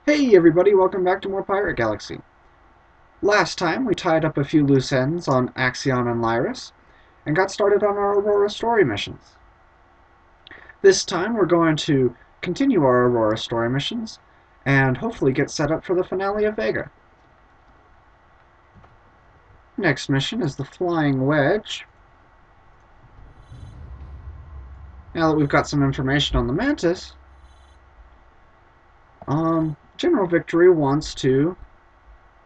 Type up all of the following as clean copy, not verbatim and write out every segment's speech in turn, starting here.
Hey everybody, welcome back to more Pirate Galaxy. Last time we tied up a few loose ends on Axion and Lyris, and got started on our Aurora story missions. This time we're going to continue our Aurora story missions, and hopefully get set up for the finale of Vega. Next mission is the Flying Wedge. Now that we've got some information on the Mantis, General Victory wants to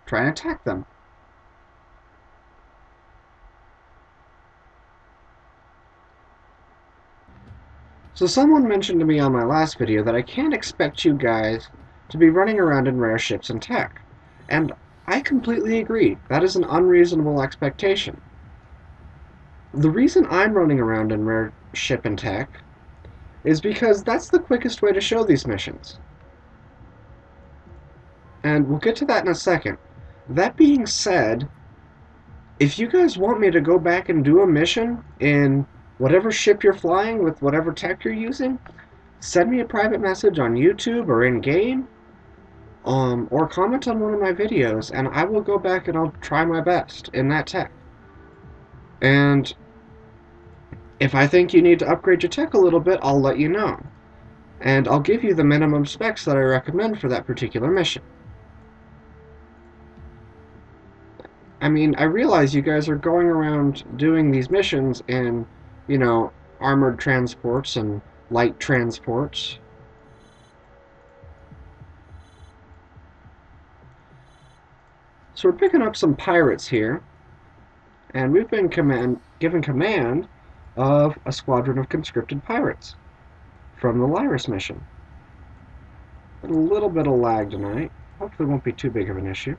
try and attack them. So someone mentioned to me on my last video that I can't expect you guys to be running around in rare ships and tech. And I completely agree. That is an unreasonable expectation. The reason I'm running around in rare ship and tech is because that's the quickest way to show these missions. And we'll get to that in a second. That being said, if you guys want me to go back and do a mission in whatever ship you're flying with whatever tech you're using, send me a private message on YouTube or in-game, or comment on one of my videos, and I will go back and I'll try my best in that tech. And if I think you need to upgrade your tech a little bit, I'll let you know. And I'll give you the minimum specs that I recommend for that particular mission. I mean, I realize you guys are going around doing these missions in, armored transports and light transports. So we're picking up some pirates here, and we've been given command of a squadron of conscripted pirates from the Lyris mission. A little bit of lag tonight. Hopefully it won't be too big of an issue.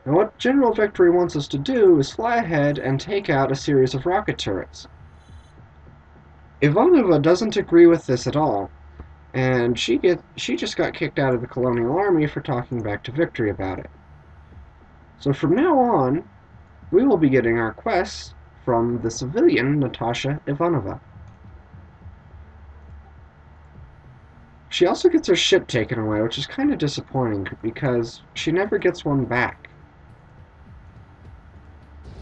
Now what General Victory wants us to do is fly ahead and take out a series of rocket turrets. Ivanova doesn't agree with this at all, and she just got kicked out of the Colonial Army for talking back to Victory about it. So from now on, we will be getting our quests from the civilian Natasha Ivanova. She also gets her ship taken away, which is kind of disappointing because she never gets one back.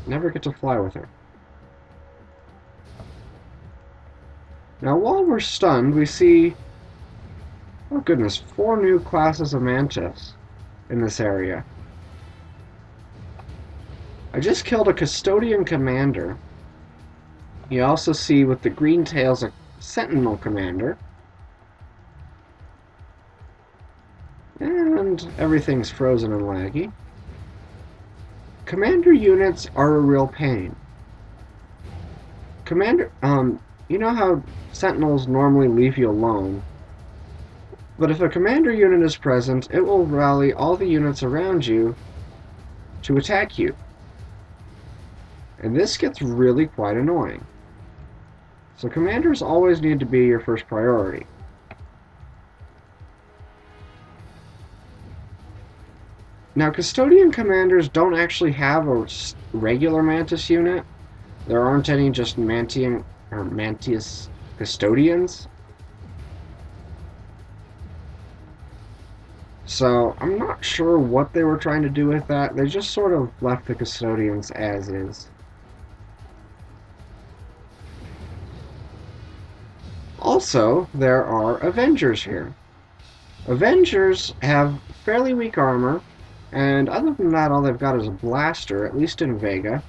Never get to fly with her. Now while we're stunned, we see, oh goodness, 4 new classes of Mantis in this area. I just killed a Custodian Commander. You also see with the green tails a Sentinel Commander. And everything's frozen and laggy. Commander units are a real pain. You know how Sentinels normally leave you alone? But if a commander unit is present, it will rally all the units around you to attack you. And this gets really quite annoying. So commanders always need to be your first priority. Now, Custodian Commanders don't actually have a regular Mantis unit. There aren't any just Mantis Custodians. So, I'm not sure what they were trying to do with that. They just sort of left the Custodians as is. Also, there are Avengers here. Avengers have fairly weak armor, and other than that, all they've got is a blaster, at least in Vega.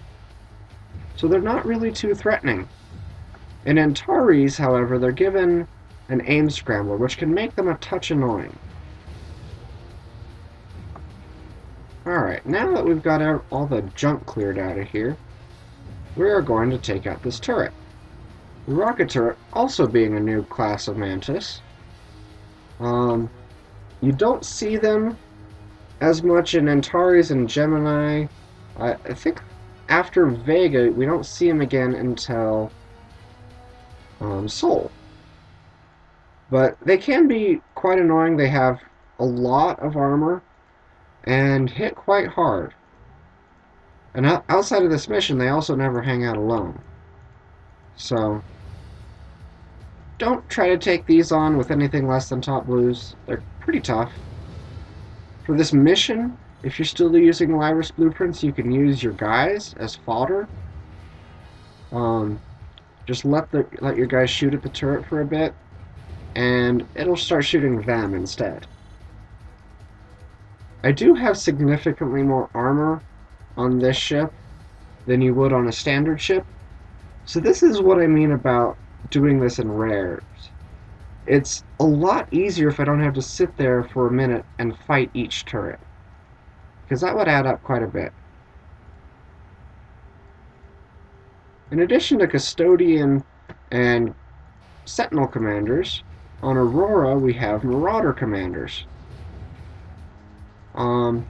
So they're not really too threatening. In Antares, however, they're given an aim scrambler, which can make them a touch annoying. Alright, now that we've got all the junk cleared out of here, we are going to take out this turret. The rocket turret also being a new class of Mantis. You don't see them as much in Antares and Gemini. I think after Vega, we don't see them again until Sol. But they can be quite annoying. They have a lot of armor and hit quite hard. And outside of this mission, they also never hang out alone. So Don't try to take these on with anything less than top blues. They're pretty tough. For this mission, if you're still using Lyris blueprints, you can use your guys as fodder. Just let your guys shoot at the turret for a bit, and it'll start shooting them instead. I do have significantly more armor on this ship than you would on a standard ship, so this is what I mean about doing this in rares. It's a lot easier if I don't have to sit there for a minute and fight each turret, because that would add up quite a bit. In addition to Custodian and Sentinel commanders, on Aurora we have Marauder commanders.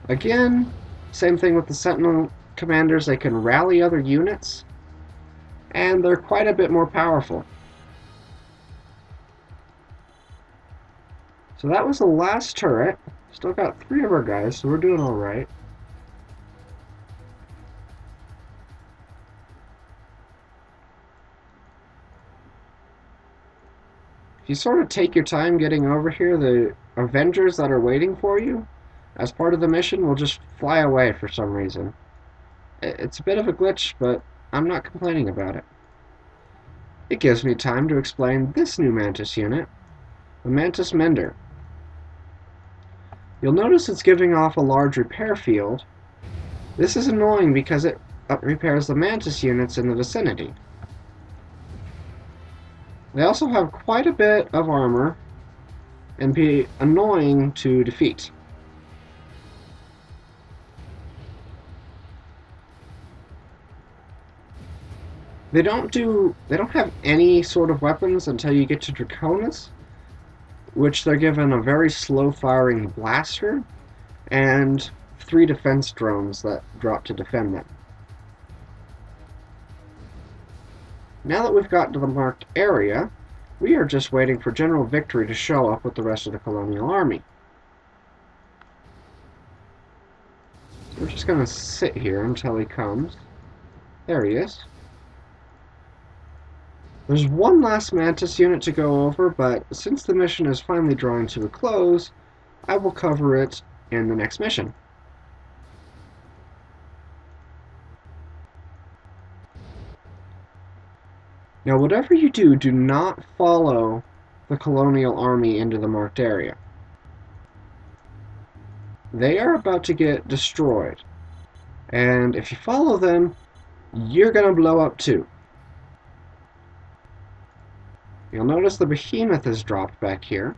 Again, same thing with the Sentinel commanders, they can rally other units, and they're quite a bit more powerful. So that was the last turret. Still got 3 of our guys, so we're doing alright. If you sort of take your time getting over here, the Avengers that are waiting for you as part of the mission will just fly away for some reason. It's a bit of a glitch, but I'm not complaining about it. It gives me time to explain this new Mantis unit, the Mantis Mender. You'll notice it's giving off a large repair field. This is annoying because it repairs the Mantis units in the vicinity. They also have quite a bit of armor and be annoying to defeat. They don't have any sort of weapons until you get to Draconis, which they're given a very slow-firing blaster and 3 defense drones that drop to defend them. Now that we've gotten to the marked area, we are just waiting for General Victory to show up with the rest of the Colonial Army. So we're just going to sit here until he comes. There he is. There's one last Mantis unit to go over, but since the mission is finally drawing to a close, I will cover it in the next mission. Now, whatever you do, do not follow the Colonial Army into the marked area. They are about to get destroyed, and if you follow them, you're going to blow up too. You'll notice the Behemoth is dropped back here.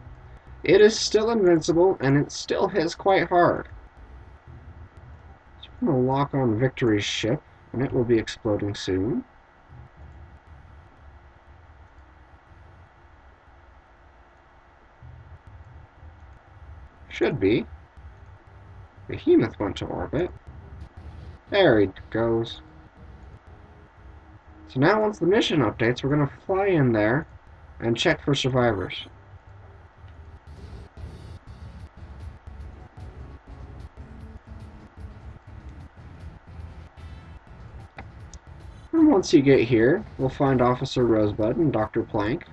It is still invincible, and it still hits quite hard. So I'm going to lock on Victory's ship, and it will be exploding soon. Should be. Behemoth went to orbit. There he goes. So now once the mission updates, we're going to fly in there and check for survivors. And once you get here, we'll find Officer Rosebud and Dr. Plank.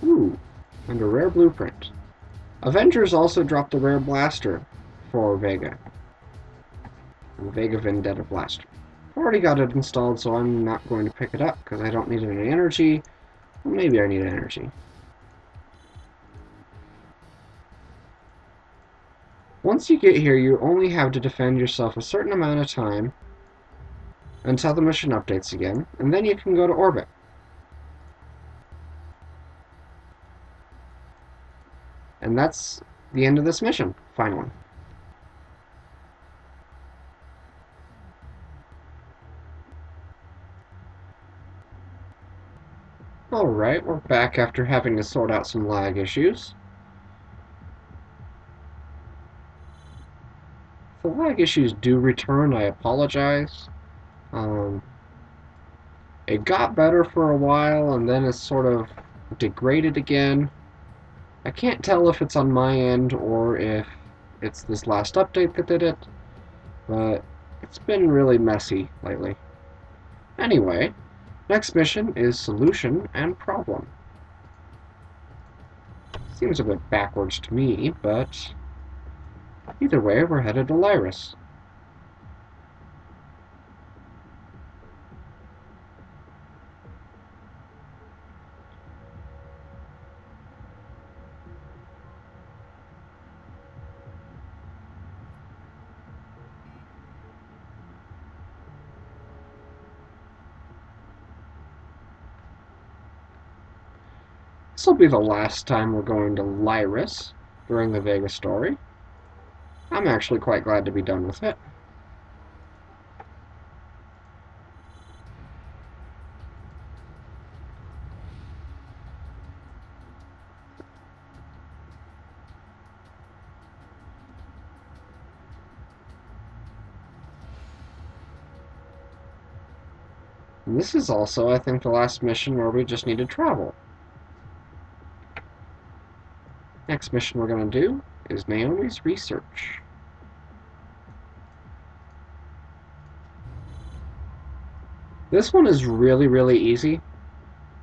Ooh, and a rare blueprint. Avengers also dropped a rare blaster for Vega. The Vega Vendetta blaster. I've already got it installed, so I'm not going to pick it up because I don't need any energy. Well, maybe I need energy. Once you get here, you only have to defend yourself a certain amount of time until the mission updates again, and then you can go to orbit. And that's the end of this mission, finally. Alright, we're back after having to sort out some lag issues. If the lag issues do return, I apologize. It got better for a while, and then it's sort of degraded again. I can't tell if it's on my end or if it's this last update that did it, but it's been really messy lately. Anyway, Next mission is Solution and Problem. Seems a bit backwards to me, but either way, we're headed to Lyris. This will be the last time we're going to Lyris during the Vega story. I'm actually quite glad to be done with it. And this is also, I think, the last mission where we just need to travel. Next mission we're going to do is Naomi's research. This one is really, really easy.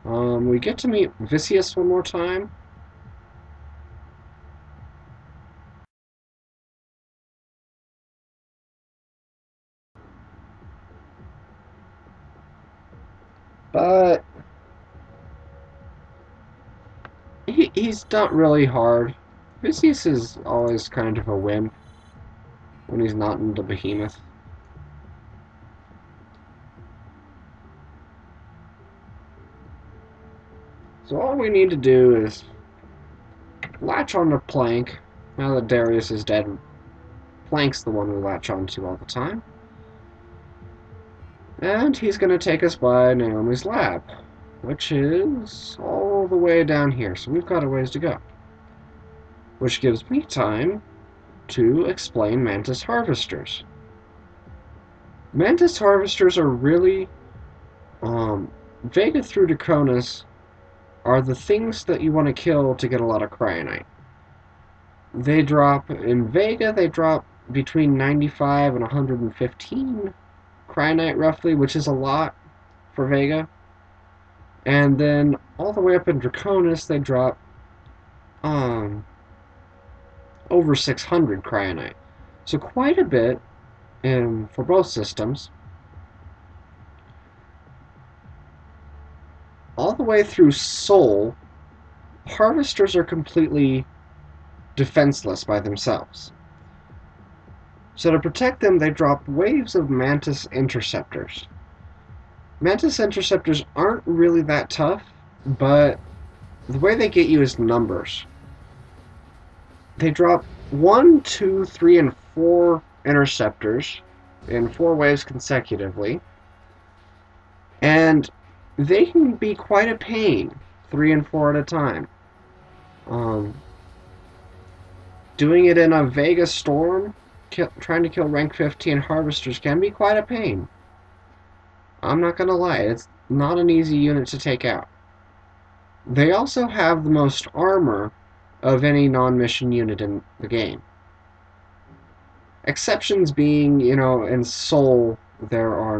We get to meet Vicious one more time. But he's not really hard. Vicious is always kind of a wimp when he's not in the behemoth. So all we need to do is latch on to Plank. Now that Darius is dead, Plank's the one we latch onto all the time. And he's going to take us by Naomi's lab, which is all the way down here, so we've got a ways to go. Which gives me time to explain Mantis Harvesters. Mantis Harvesters are really, Vega through Draconis are the things that you want to kill to get a lot of Cryonite. They drop, in Vega, they drop between 95 and 115 Cryonite roughly, which is a lot for Vega. And then all the way up in Draconis, they drop over 600 Cryonite. So quite a bit for both systems. All the way through Sol, Harvesters are completely defenseless by themselves. So to protect them, they drop waves of Mantis Interceptors. Mantis Interceptors aren't really that tough, but the way they get you is numbers. They drop 1, 2, 3, and 4 Interceptors in 4 waves consecutively, and they can be quite a pain, 3 and 4 at a time. Doing it in a Vega storm, trying to kill rank 15 Harvesters can be quite a pain. I'm not gonna lie, it's not an easy unit to take out. They also have the most armor of any non-mission unit in the game. Exceptions being, you know, in Sol there's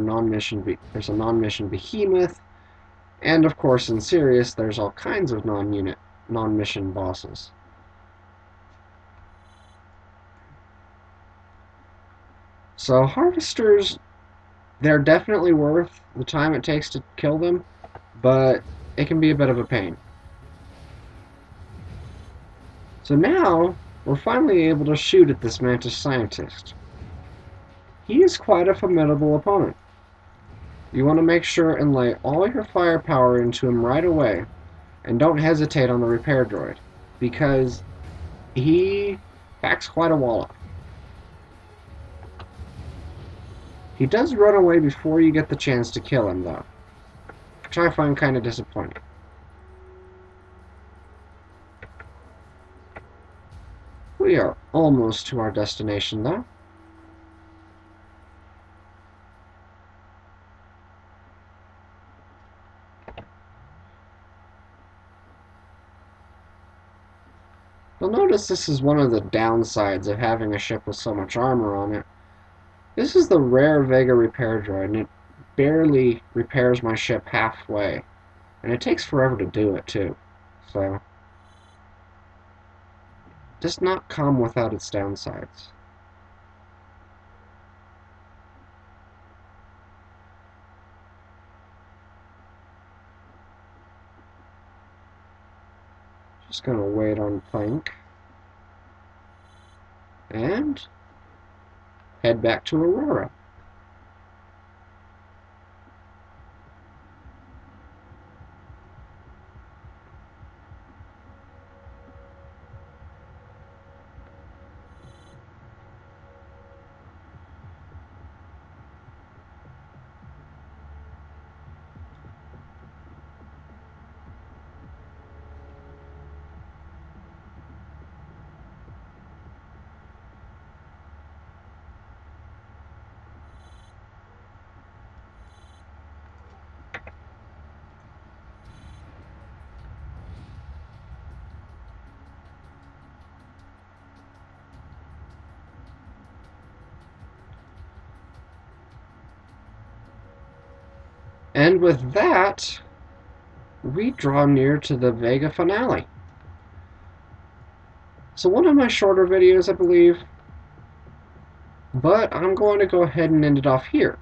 a non-mission behemoth, and of course in Sirius there's all kinds of non-mission bosses. So Harvesters, they're definitely worth the time it takes to kill them, but it can be a bit of a pain. So now, we're finally able to shoot at this Mantis Scientist. He is quite a formidable opponent. You want to make sure and lay all your firepower into him right away, and don't hesitate on the repair droid, because he packs quite a wallop. He does run away before you get the chance to kill him, though, which I find kind of disappointing. We are almost to our destination, though. You'll notice this is one of the downsides of having a ship with so much armor on it. This is the rare Vega repair droid, and it barely repairs my ship halfway. And it takes forever to do it, too. So, does not come without its downsides. Just gonna wait on Plank. And head back to Aurora. And with that, we draw near to the Vega finale. So one of my shorter videos, I believe, but I'm going to go ahead and end it off here.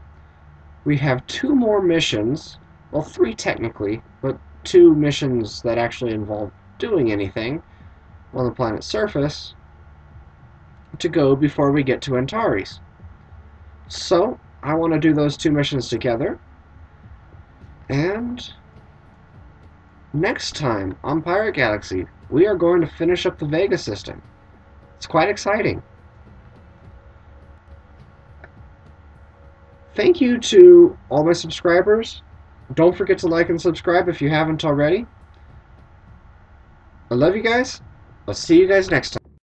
We have 2 more missions, well 3 technically, but 2 missions that actually involve doing anything on the planet's surface to go before we get to Antares. So I want to do those 2 missions together. And next time on Pirate Galaxy, we are going to finish up the Vega system. It's quite exciting. Thank you to all my subscribers. Don't forget to like and subscribe if you haven't already. I love you guys. I'll see you guys next time.